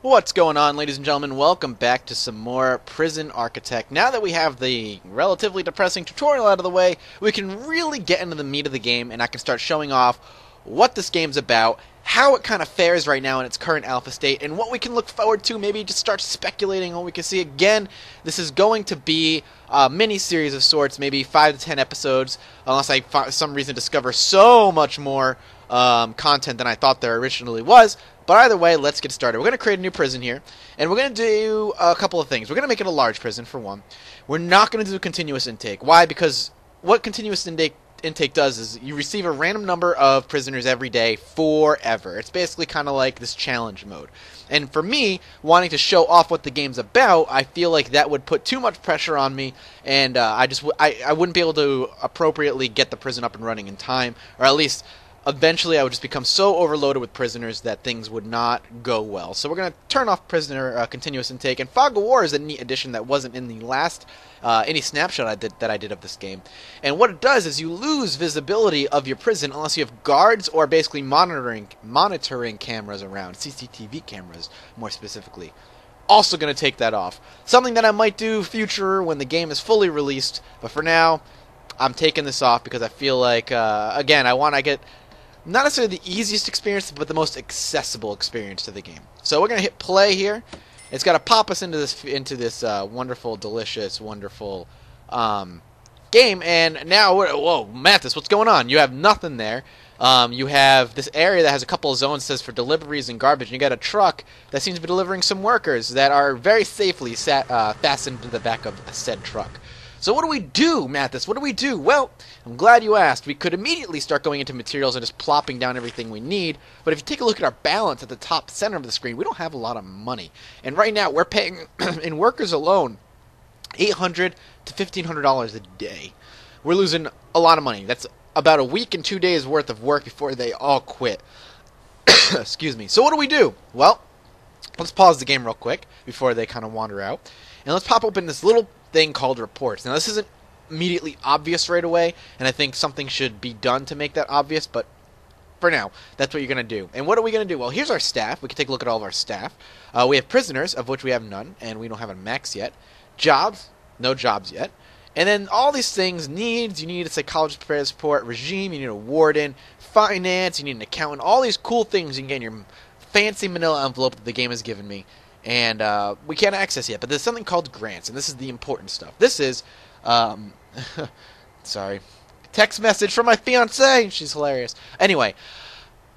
What's going on, ladies and gentlemen? Welcome back to some more Prison Architect. Now that we have the relatively depressing tutorial out of the way, we can really get into the meat of the game, and I can start showing off what this game's about, how it kind of fares right now in its current alpha state, and what we can look forward to. Maybe just start speculating what we can see. Again, this is going to be a mini-series of sorts, maybe 5 to 10 episodes, unless I, for some reason, discover so much more content than I thought there originally was. But either way, let's get started. We're going to create a new prison here, and we're going to do a couple of things. We're going to make it a large prison, for one. We're not going to do continuous intake. Why? Because what continuous intake does is you receive a random number of prisoners every day forever. It's basically kind of like this challenge mode. And for me, wanting to show off what the game's about, I feel like that would put too much pressure on me, and I wouldn't be able to appropriately get the prison up and running in time, or at least eventually I would just become so overloaded with prisoners that things would not go well. So we're going to turn off prisoner continuous intake. And Fog of War is a neat addition that wasn't in the last any snapshot I did of this game. And what it does is you lose visibility of your prison unless you have guards or basically monitoring cameras around, CCTV cameras more specifically. Also going to take that off. Something that I might do future when the game is fully released, but for now I'm taking this off because I feel like again, I want to get not necessarily the easiest experience, but the most accessible experience to the game. So we're gonna hit play here. It's got to pop us into this wonderful, delicious, wonderful game. And now, whoa, Mathis, what's going on? You have nothing there. You have this area that has a couple of zones, says for deliveries and garbage. And you got a truck that seems to be delivering some workers that are very safely fastened to the back of a said truck. So what do we do, Mathis? What do we do? Well, I'm glad you asked. We could immediately start going into materials and just plopping down everything we need. But if you take a look at our balance at the top center of the screen, we don't have a lot of money. And right now, we're paying, in workers alone, $800 to $1,500 a day. We're losing a lot of money. That's about a week and 2 days worth of work before they all quit. Excuse me. So what do we do? Well, let's pause the game real quick before they kind of wander out. And let's pop open this little thing called reports. Now this isn't immediately obvious right away, and I think something should be done to make that obvious, but for now, that's what you're going to do. And what are we going to do? Well, here's our staff. We can take a look at all of our staff. We have prisoners, of which we have none, and we don't have a max yet. Jobs, no jobs yet. And then all these things, needs, you need a psychologist prepared support, regime, you need a warden, finance, you need an accountant, all these cool things you can get in your fancy manila envelope that the game has given me. And we can't access yet, but there's something called grants, and this is the important stuff. This is, sorry, text message from my fiancée. She's hilarious. Anyway,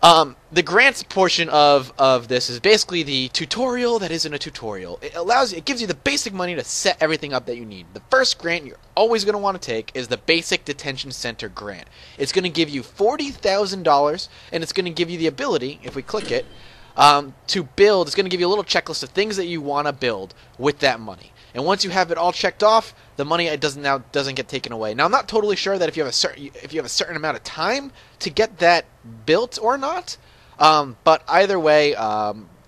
the grants portion of this is basically the tutorial that isn't a tutorial. It gives you the basic money to set everything up that you need. The first grant you're always going to want to take is the Basic Detention Center grant. It's going to give you $40,000, and it's going to give you the ability, if we click it, to build. It's going to give you a little checklist of things that you want to build with that money. And once you have it all checked off, the money doesn't get taken away. Now I'm not totally sure that if you have a certain amount of time to get that built or not. But either way,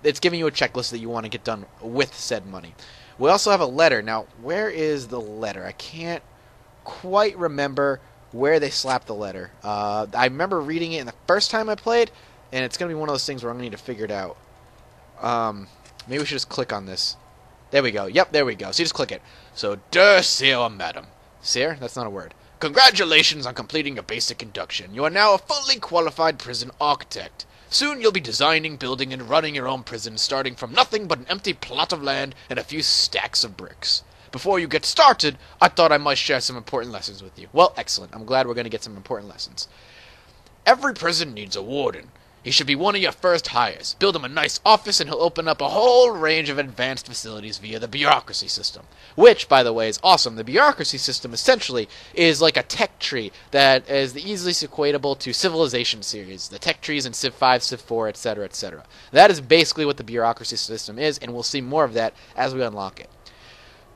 it's giving you a checklist that you want to get done with said money. We also have a letter. Now, where is the letter? I can't quite remember where they slapped the letter. I remember reading it in the first time I played, and it's going to be one of those things where I'm going to need to figure it out. Maybe we should just click on this. There we go. Yep, there we go. So you just click it. So, dear sir, madam. Sir? That's not a word. Congratulations on completing your basic induction. You are now a fully qualified prison architect. Soon you'll be designing, building, and running your own prison, starting from nothing but an empty plot of land and a few stacks of bricks. Before you get started, I thought I might share some important lessons with you. Well, excellent. I'm glad we're going to get some important lessons. Every prison needs a warden. He should be one of your first hires. Build him a nice office and he'll open up a whole range of advanced facilities via the bureaucracy system. Which, by the way, is awesome. The bureaucracy system essentially is like a tech tree that is the easiest equatable to Civilization series. The tech trees in Civ 5, Civ 4, etc., etc. That is basically what the bureaucracy system is, and we'll see more of that as we unlock it.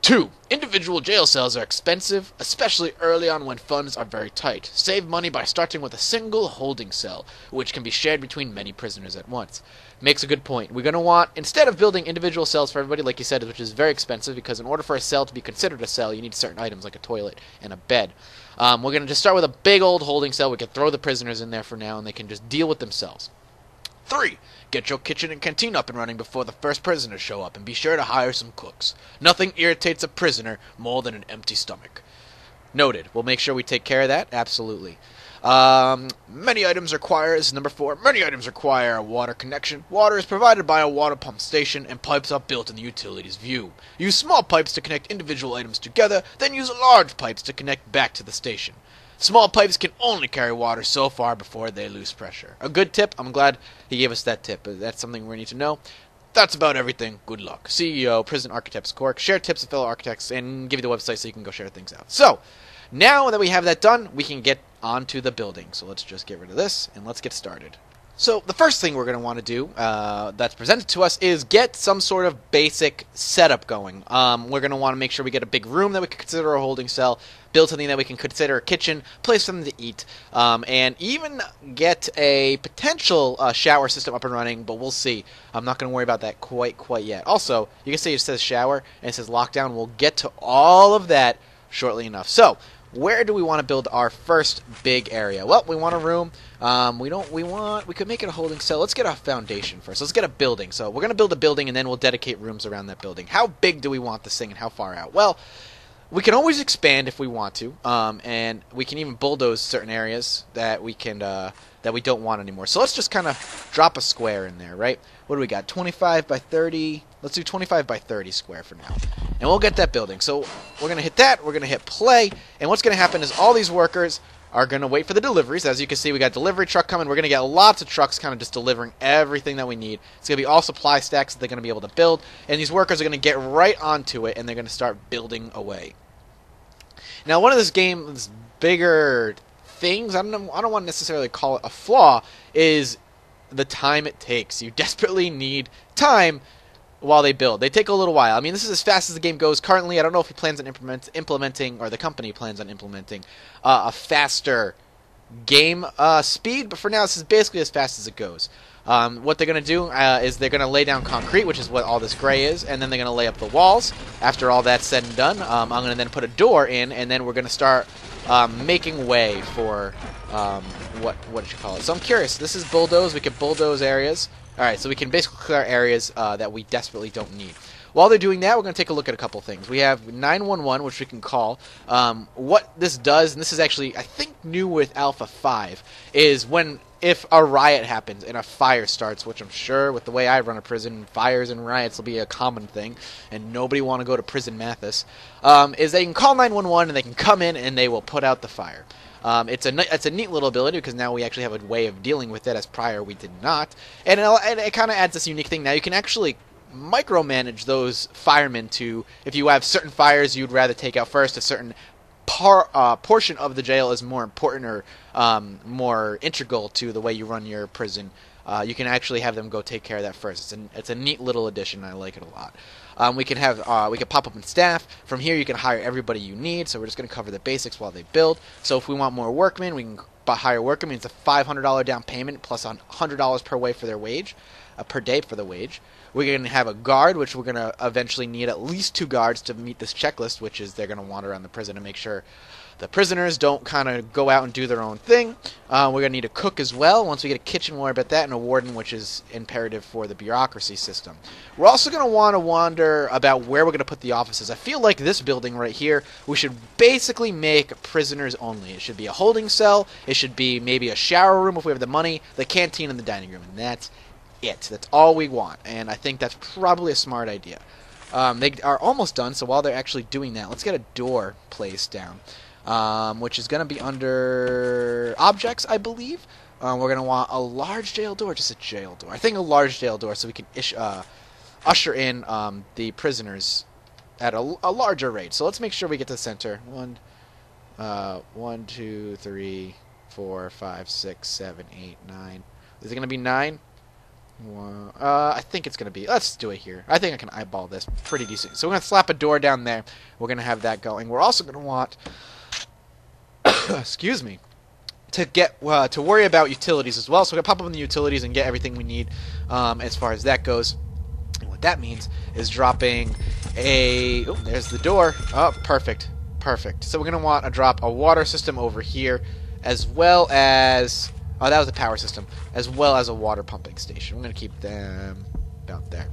2. Individual jail cells are expensive, especially early on when funds are very tight. Save money by starting with a single holding cell, which can be shared between many prisoners at once. Makes a good point. We're going to want, instead of building individual cells for everybody, like you said, which is very expensive, because in order for a cell to be considered a cell, you need certain items like a toilet and a bed. We're going to just start with a big old holding cell. We can throw the prisoners in there for now, and they can just deal with themselves. 3. Get your kitchen and canteen up and running before the first prisoners show up, and be sure to hire some cooks. Nothing irritates a prisoner more than an empty stomach. Noted. We'll make sure we take care of that. Absolutely. Many items require, this is number 4, many items require a water connection. Water is provided by a water pump station, and pipes are built in the utilities view. Use small pipes to connect individual items together, then use large pipes to connect back to the station. Small pipes can only carry water so far before they lose pressure. A good tip. I'm glad he gave us that tip. That's something we need to know. That's about everything. Good luck. CEO, Prison Architects Cork. Share tips with fellow architects and give you the website so you can go share things out. So, now that we have that done, we can get onto the building. So let's just get rid of this and let's get started. So the first thing we're going to want to do that's presented to us is get some sort of basic setup going. We're going to want to make sure we get a big room that we can consider a holding cell, build something that we can consider a kitchen, place something to eat, and even get a potential shower system up and running, but we'll see. I'm not going to worry about that quite yet. Also, you can see it says shower and it says lockdown. We'll get to all of that shortly enough. So, where do we want to build our first big area? Well, we want a room. We could make it a holding cell. Let's get a foundation first. Let's get a building. So we're going to build a building and then we'll dedicate rooms around that building. How big do we want this thing and how far out? Well, we can always expand if we want to, and we can even bulldoze certain areas that we can that we don't want anymore. So let's just kind of drop a square in there, right? What do we got? 25 by 30. Let's do 25 by 30 square for now. And we'll get that building. So we're going to hit that. We're going to hit play. And what's going to happen is all these workers are going to wait for the deliveries. As you can see, we got delivery truck coming. We're going to get lots of trucks kind of just delivering everything that we need. It's going to be all supply stacks that they're going to be able to build. And these workers are going to get right onto it, and they're going to start building away. Now, one of this game's bigger things, I don't want to necessarily call it a flaw, is the time it takes. You desperately need time while they build. They take a little while. I mean, this is as fast as the game goes currently. I don't know if he plans on implementing, or the company plans on implementing, a faster game speed, but for now, this is basically as fast as it goes. What they're going to do is they're going to lay down concrete, which is what all this gray is, and then they're going to lay up the walls. After all that's said and done, I'm going to then put a door in, and then we're going to start making way for what did you call it? So I'm curious. This is bulldoze. We can bulldoze areas. All right, so we can basically clear areas that we desperately don't need. While they're doing that, we're going to take a look at a couple things. We have 911, which we can call. What this does, and this is actually, I think, new with Alpha 5, is if a riot happens and a fire starts, which I'm sure with the way I run a prison, fires and riots will be a common thing, and nobody want to go to prison Mathis, is they can call 911 and they can come in and they will put out the fire. It's a neat little ability because now we actually have a way of dealing with it, as prior we did not. And it kind of adds this unique thing. Now you can actually micromanage those firemen to, if you have certain fires you'd rather take out first, a certain portion of the jail is more important or more integral to the way you run your prison, you can actually have them go take care of that first. It's a neat little addition. I like it a lot. We can pop up in staff. From here, you can hire everybody you need. So we're just going to cover the basics while they build. So if we want more workmen, we can hire workmen. It's a $500 down payment plus $100 per way for their wage, per day for the wage. We're going to have a guard, which we're going to eventually need at least 2 guards to meet this checklist, which is they're going to wander around the prison to make sure the prisoners don't kind of go out and do their own thing. We're going to need a cook as well. Once we get a kitchen, we'll worry about that, and a warden, which is imperative for the bureaucracy system. We're also going to want to wonder about where we're going to put the offices. I feel like this building right here, we should basically make prisoners only. It should be a holding cell. It should be maybe a shower room if we have the money, the canteen, and the dining room, and that's it. That's all we want, and I think that's probably a smart idea. They are almost done, so while they're actually doing that, let's get a door placed down, which is going to be under objects, I believe. We're going to want a large jail door, just a jail door. I think a large jail door so we can usher in the prisoners at a larger rate. So let's make sure we get to the center. 1, 2, 3, 4, 5, 6, 7, 8, 9. Is it going to be 9? I think it's going to be... Let's do it here. I think I can eyeball this pretty decent. So we're going to slap a door down there. We're going to have that going. We're also going to want... excuse me. To worry about utilities as well. So we're going to pop up in the utilities and get everything we need as far as that goes. And what that means is dropping a... Oh, there's the door. Oh, perfect. Perfect. So we're going to want to drop a water system over here, as well as Oh, that was the power system, as well as a water pumping station. We're going to keep them about there.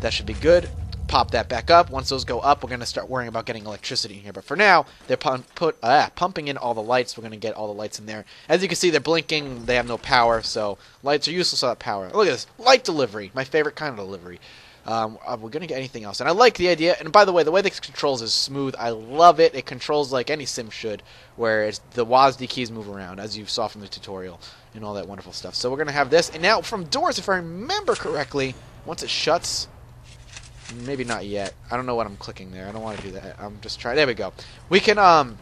That should be good. Pop that back up. Once those go up, we're going to start worrying about getting electricity in here. But for now, they're pumping in all the lights. We're going to get all the lights in there. As you can see, they're blinking. They have no power, so lights are useless without power. Look at this. Light delivery. My favorite kind of delivery. We're going to get anything else. And I like the idea. And by the way this controls is smooth. I love it. It controls like any sim should, where the WASD keys move around, as you saw from the tutorial, and all that wonderful stuff. So we're going to have this. And now, from doors, if I remember correctly, once it shuts... Maybe not yet. I don't know what I'm clicking there. I don't want to do that. I'm just trying. There we go. We can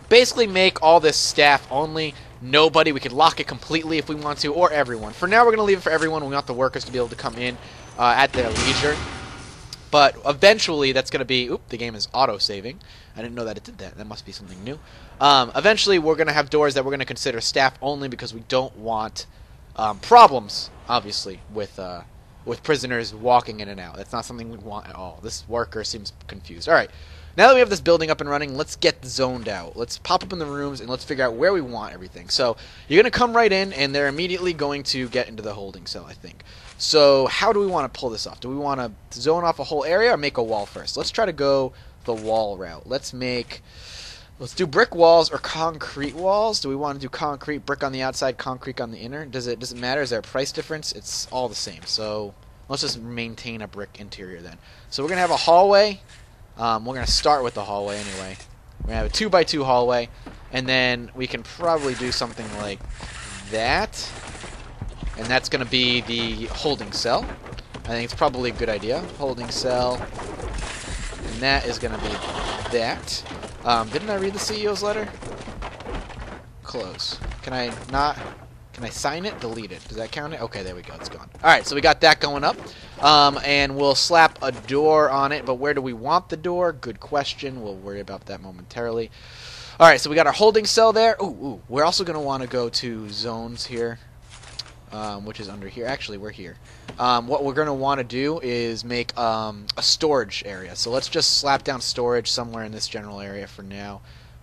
basically make all this staff only. Nobody. We could lock it completely if we want to, or everyone. For now, we're going to leave it for everyone. We want the workers to be able to come in at their leisure. But eventually, that's going to be... Oop, the game is auto-saving. I didn't know that it did that. That must be something new. Eventually, we're going to have doors that we're going to consider staff only because we don't want problems, obviously, with prisoners walking in and out. That's not something we want at all. This worker seems confused. Alright, now that we have this building up and running, let's get zoned out. Let's pop up in the rooms and let's figure out where we want everything. So, you're going to come right in, and they're immediately going to get into the holding cell, I think. So, how do we want to pull this off? Do we want to zone off a whole area or make a wall first? Let's try to go the wall route. Let's do brick walls or concrete walls. Do we want to do concrete, brick on the outside, concrete on the inner? Does it matter? Is there a price difference? It's all the same. So let's just maintain a brick interior then. So we're going to have a hallway. We're going to start with the hallway anyway. We're going to have a 2x2 hallway. And then we can probably do something like that. And that's going to be the holding cell. I think it's probably a good idea. Holding cell. And that is going to be that. Didn't I read the CEO's letter? Close. Can I sign it? Delete it. Does that count it? Okay, there we go. It's gone. Alright, so we got that going up. And we'll slap a door on it. But where do we want the door? Good question. We'll worry about that momentarily. Alright, so we got our holding cell there. Ooh. We're also going to want to go to zones here. Which is under here. Actually, we're here. What we're going to want to do is make a storage area. So let's just slap down storage somewhere in this general area for now.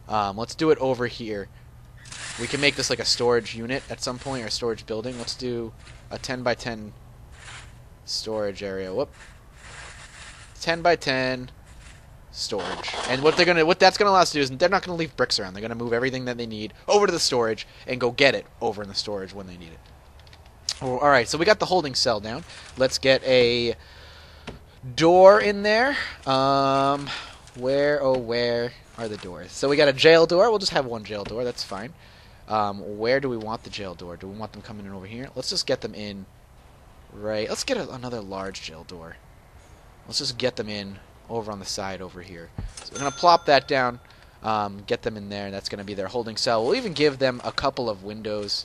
Let's do it over here. We can make this like a storage unit at some point, or a storage building. Let's do a 10 by 10 storage area. Whoop. 10 by 10 storage. And what that's going to allow us to do is they're not going to leave bricks around. They're going to move everything that they need over to the storage and go get it over in the storage when they need it. Alright, so we got the holding cell down. Let's get a door in there. Where are the doors? So we got a jail door. We'll just have one jail door. That's fine. Where do we want the jail door? Do we want them coming in over here? Let's just get them in right... Let's get another large jail door. Let's just get them in over on the side over here. So we're going to plop that down, get them in there, and that's going to be their holding cell. We'll even give them a couple of windows.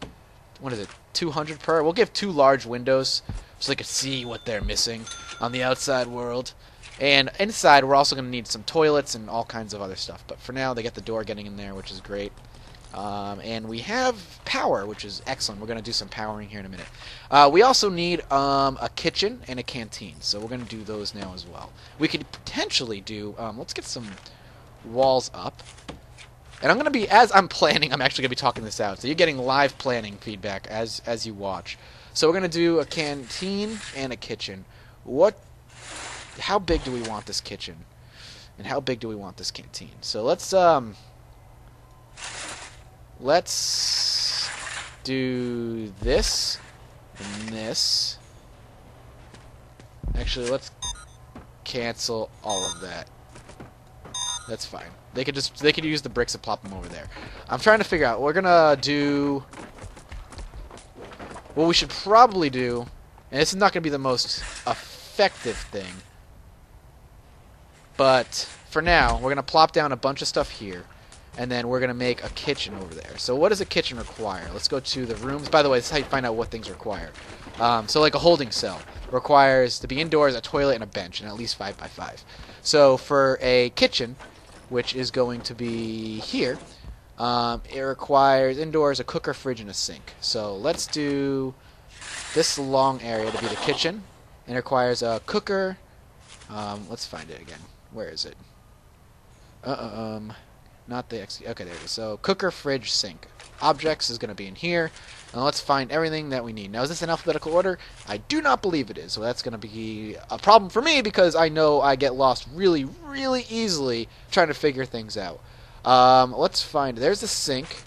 What is it? 200 per? We'll give 2 large windows so they can see what they're missing on the outside world. And inside, we're also going to need some toilets and all kinds of other stuff. But for now, they get the door getting in there, which is great. And we have power, which is excellent. We're going to do some powering here in a minute. We also need a kitchen and a canteen. So we're going to do those now as well. We could potentially do... let's get some walls up. And I'm going to be, as I'm planning, I'm actually going to be talking this out. So you're getting live planning feedback as you watch. So we're going to do a canteen and a kitchen. How big do we want this kitchen? And how big do we want this canteen? So let's do this and this. Actually, let's cancel all of that. That's fine. They could use the bricks and plop them over there. I'm trying to figure out. We're gonna do. What we should probably do, and this is not gonna be the most effective thing, but for now, we're gonna plop down a bunch of stuff here, and then we're gonna make a kitchen over there. So what does a kitchen require? Let's go to the rooms. By the way, this is how you find out what things require. So like a holding cell requires to be indoors, a toilet, and a bench, and at least 5 by 5. So for a kitchen, which is going to be here, it requires indoors a cooker, fridge, and a sink. So let's do this long area to be the kitchen. And it requires a cooker. Let's find it again. Where is it? Not the X. Okay, there it is. So cooker, fridge, sink. Objects is going to be in here. And let's find everything that we need. Now, is this in alphabetical order? I do not believe it is. So that's going to be a problem for me because I know I get lost really, really easily trying to figure things out. Let's find... There's the sink.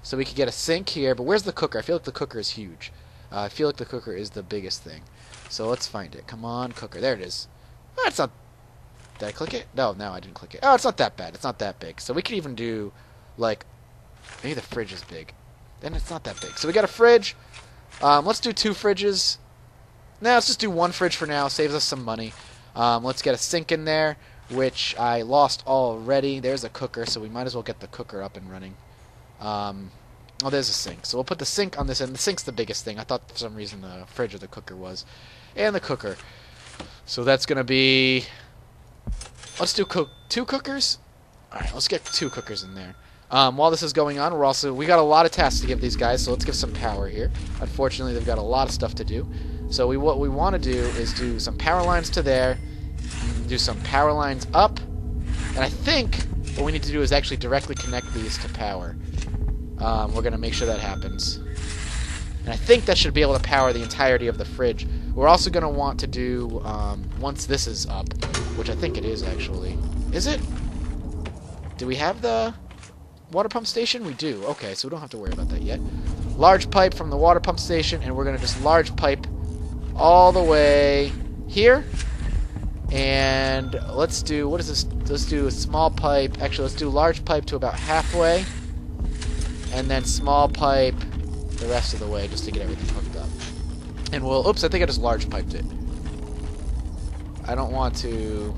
So we could get a sink here. But where's the cooker? I feel like the cooker is huge. I feel like the cooker is the biggest thing. So let's find it. Come on, cooker. There it is. Oh, it's not... Did I click it? No, I didn't click it. Oh, it's not that bad. It's not that big. So we could even do, like... Maybe the fridge is big. Then it's not that big. So we got a fridge. Let's do 2 fridges. Now let's just do 1 fridge for now. Saves us some money. Let's get a sink in there, which I lost already. There's a cooker, so we might as well get the cooker up and running. Oh, there's a sink. So we'll put the sink on this end. The sink's the biggest thing. I thought for some reason the fridge or the cooker was. And the cooker. So that's going to be... Let's do 2 cookers. Alright, let's get 2 cookers in there. While this is going on, we got a lot of tasks to give these guys, so let's give some power here. Unfortunately, they've got a lot of stuff to do. So what we want to do is do some power lines to there, do some power lines up, and I think what we need to do is actually directly connect these to power. We're going to make sure that happens. And I think that should be able to power the entirety of the fridge. We're also going to want to do, once this is up, which I think it is actually. Is it? Do we have the... water pump station? We do. Okay, so we don't have to worry about that yet. Large pipe from the water pump station, and we're going to just large pipe all the way here. And let's do, what is this? Let's do a small pipe. Actually, let's do large pipe to about halfway. And then small pipe the rest of the way just to get everything hooked up. And we'll, oops, I think I just large piped it. I don't want to...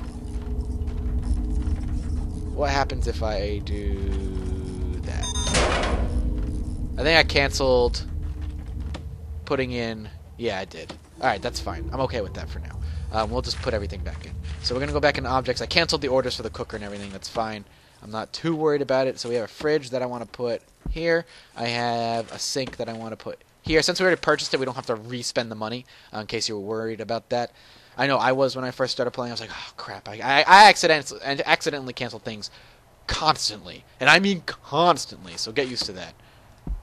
What happens if I do... I think I canceled putting in... Yeah, I did. Alright, that's fine. I'm okay with that for now. We'll just put everything back in. So we're going to go back into objects. I canceled the orders for the cooker and everything. That's fine. I'm not too worried about it. So we have a fridge that I want to put here. I have a sink that I want to put here. Since we already purchased it, we don't have to re-spend the money, in case you were worried about that. I know I was when I first started playing. I was like, oh, crap. I accidentally canceled things constantly. And I mean constantly. So get used to that.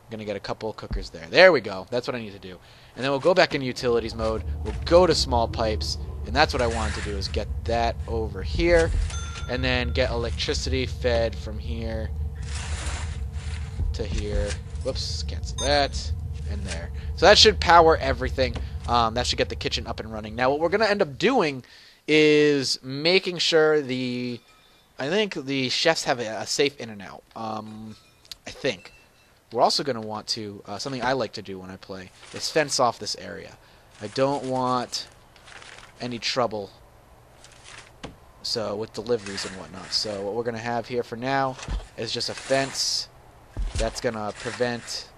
Going to get a couple cookers there. There we go. That's what I need to do. And then we'll go back into utilities mode. We'll go to small pipes. And that's what I wanted to do, is get that over here. And then get electricity fed from here to here. Whoops, cancel that. And there. So that should power everything. That should get the kitchen up and running. Now what we're going to end up doing is making sure I think the chefs have a safe in and out. I think. We're also going to want to, something I like to do when I play, is fence off this area. I don't want any trouble with deliveries and whatnot. So what we're going to have here for now is just a fence that's going to prevent,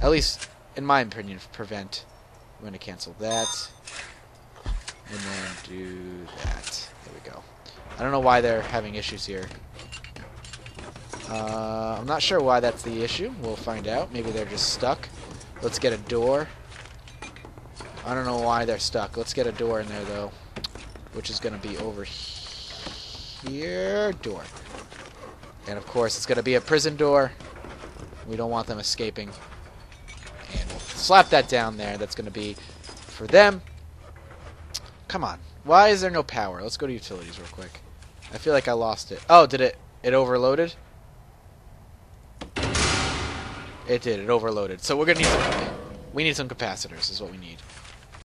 at least in my opinion, prevent. I'm going to cancel that. And then do that. There we go. I don't know why they're having issues here. I'm not sure why that's the issue. We'll find out. Maybe they're just stuck. Let's get a door. I don't know why they're stuck. Let's get a door in there, though, which is going to be over here. Door. And, of course, it's going to be a prison door. We don't want them escaping. And we'll slap that down there. That's going to be for them. Come on. Why is there no power? Let's go to utilities real quick. I feel like I lost it. Oh, did it overloaded? It did. It overloaded. So we're gonna need we need some capacitors is what we need.